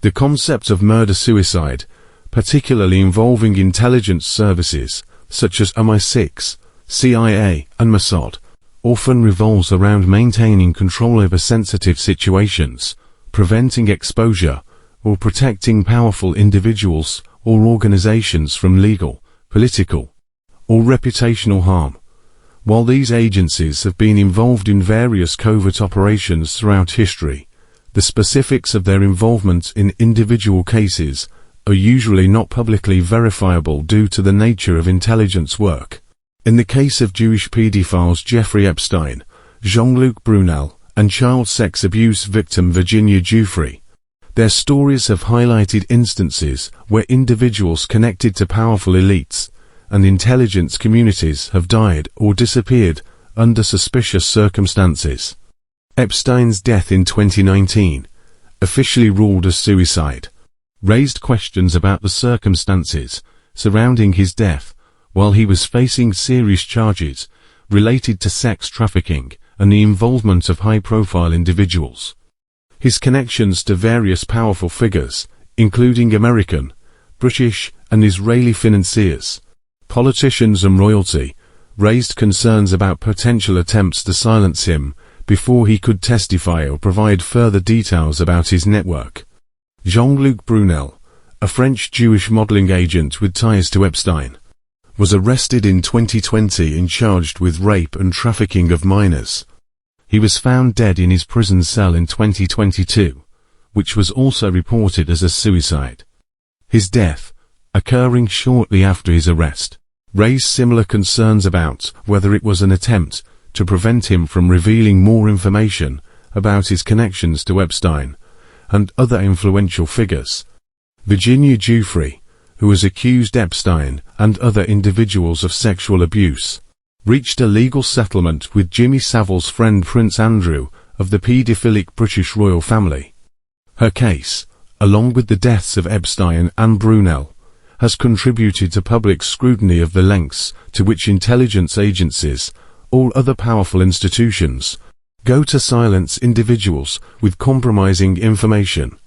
The concept of murder-suicide, particularly involving intelligence services such as MI6, CIA, and Mossad, often revolves around maintaining control over sensitive situations, preventing exposure, or protecting powerful individuals or organizations from legal, political, or reputational harm. While these agencies have been involved in various covert operations throughout history, the specifics of their involvement in individual cases are usually not publicly verifiable due to the nature of intelligence work. In the case of Jewish pedophiles Jeffrey Epstein, Jean-Luc Brunel, and child sex abuse victim Virginia Giuffre, their stories have highlighted instances where individuals connected to powerful elites and intelligence communities have died or disappeared under suspicious circumstances. Epstein's death in 2019, officially ruled as suicide, raised questions about the circumstances surrounding his death while he was facing serious charges related to sex trafficking and the involvement of high-profile individuals. His connections to various powerful figures, including American, British, and Israeli financiers, politicians and royalty, raised concerns about potential attempts to silence him before he could testify or provide further details about his network. Jean-Luc Brunel, a French Jewish modeling agent with ties to Epstein, was arrested in 2020 and charged with rape and trafficking of minors. He was found dead in his prison cell in 2022, which was also reported as a suicide. His death, occurring shortly after his arrest, raised similar concerns about whether it was an attempt to prevent him from revealing more information about his connections to Epstein and other influential figures. Virginia Giuffre, who has accused Epstein and other individuals of sexual abuse, reached a legal settlement with Jimmy Savile's friend Prince Andrew of the paedophilic British royal family. Her case, along with the deaths of Epstein and Brunel, has contributed to public scrutiny of the lengths to which intelligence agencies, or other powerful institutions, go to silence individuals with compromising information.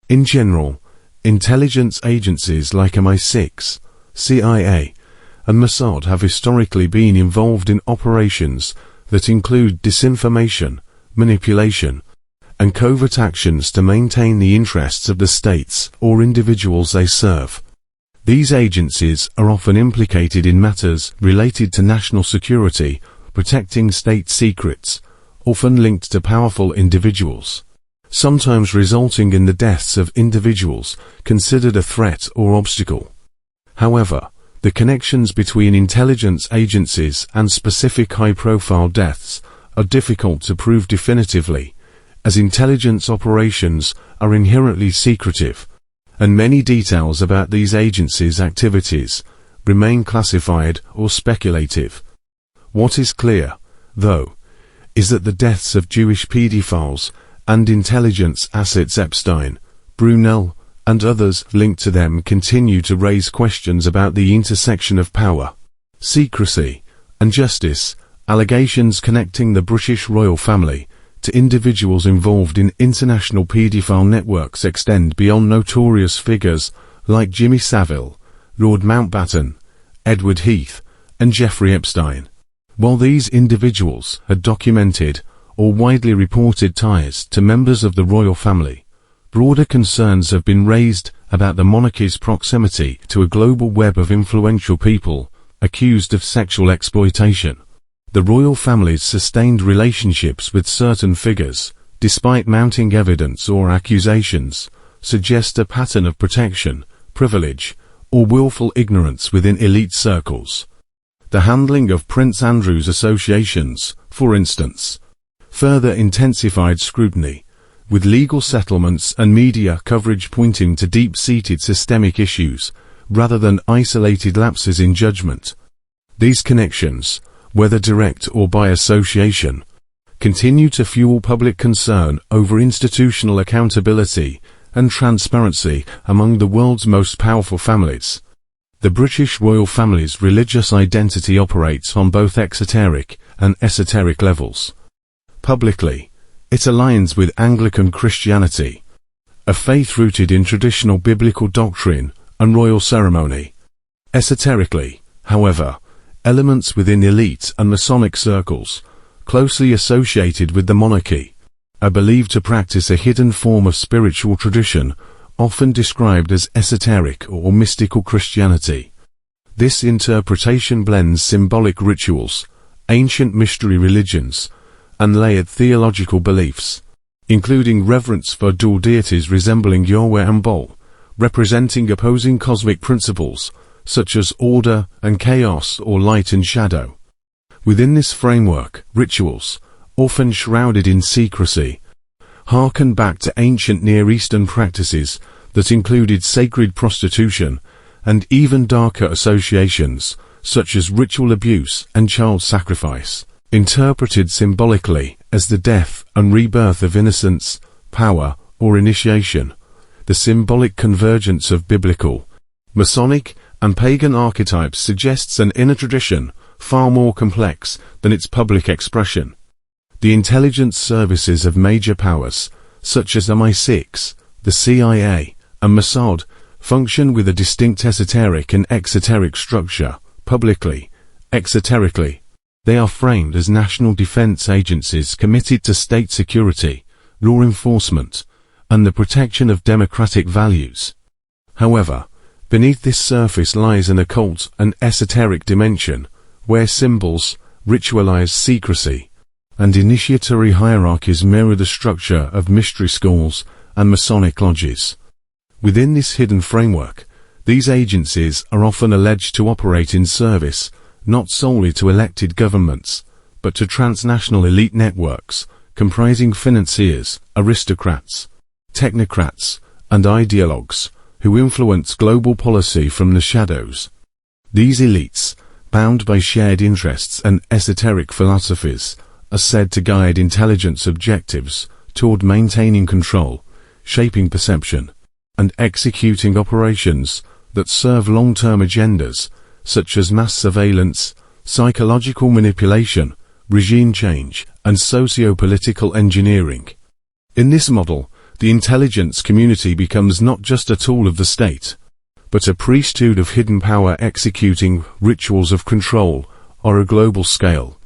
In general, intelligence agencies like MI6, CIA, and Mossad have historically been involved in operations that include disinformation, manipulation, and covert actions to maintain the interests of the states or individuals they serve. These agencies are often implicated in matters related to national security, protecting state secrets, often linked to powerful individuals, sometimes resulting in the deaths of individuals considered a threat or obstacle. However, the connections between intelligence agencies and specific high-profile deaths are difficult to prove definitively, as intelligence operations are inherently secretive, and many details about these agencies' activities remain classified or speculative. What is clear, though, is that the deaths of Jewish pedophiles and intelligence assets Epstein, Brunel, and others linked to them continue to raise questions about the intersection of power, secrecy, and justice. Allegations connecting the British royal family to individuals involved in international paedophile networks extend beyond notorious figures like Jimmy Savile, Lord Mountbatten, Edward Heath, and Jeffrey Epstein. While these individuals had documented or widely reported ties to members of the royal family, broader concerns have been raised about the monarchy's proximity to a global web of influential people accused of sexual exploitation. The royal family's sustained relationships with certain figures, despite mounting evidence or accusations, suggest a pattern of protection, privilege, or willful ignorance within elite circles. The handling of Prince Andrew's associations, for instance, further intensified scrutiny, with legal settlements and media coverage pointing to deep-seated systemic issues, rather than isolated lapses in judgment. These connections, whether direct or by association, continue to fuel public concern over institutional accountability and transparency among the world's most powerful families. The British royal family's religious identity operates on both exoteric and esoteric levels. Publicly, it aligns with Anglican Christianity, a faith rooted in traditional biblical doctrine and royal ceremony. Esoterically, however, elements within elite and Masonic circles, closely associated with the monarchy, are believed to practice a hidden form of spiritual tradition, often described as esoteric or mystical Christianity. This interpretation blends symbolic rituals, ancient mystery religions, and layered theological beliefs, including reverence for dual deities resembling 𝗧𝗏 and 𝗏𝗏, representing opposing cosmic principles such as order and chaos or light and shadow. Within this framework, rituals, often shrouded in secrecy, harken back to ancient Near Eastern practices that included sacred prostitution and even darker associations such as ritual abuse and child sacrifice, interpreted symbolically as the death and rebirth of innocence, power, or initiation. The symbolic convergence of biblical, Masonic, and pagan archetypes suggests an inner tradition far more complex than its public expression. The intelligence services of major powers, such as MI6, the CIA, and Mossad, function with a distinct esoteric and exoteric structure. Publicly, exoterically, they are framed as national defense agencies committed to state security, law enforcement, and the protection of democratic values. However, beneath this surface lies an occult and esoteric dimension, where symbols, ritualized secrecy, and initiatory hierarchies mirror the structure of mystery schools and Masonic lodges. Within this hidden framework, these agencies are often alleged to operate in service, not solely to elected governments, but to transnational elite networks, comprising financiers, aristocrats, technocrats, and ideologues, who influence global policy from the shadows. These elites, bound by shared interests and esoteric philosophies, are said to guide intelligence objectives toward maintaining control, shaping perception, and executing operations that serve long-term agendas, such as mass surveillance, psychological manipulation, regime change, and socio-political engineering. In this model, the intelligence community becomes not just a tool of the state, but a priesthood of hidden power executing rituals of control on a global scale.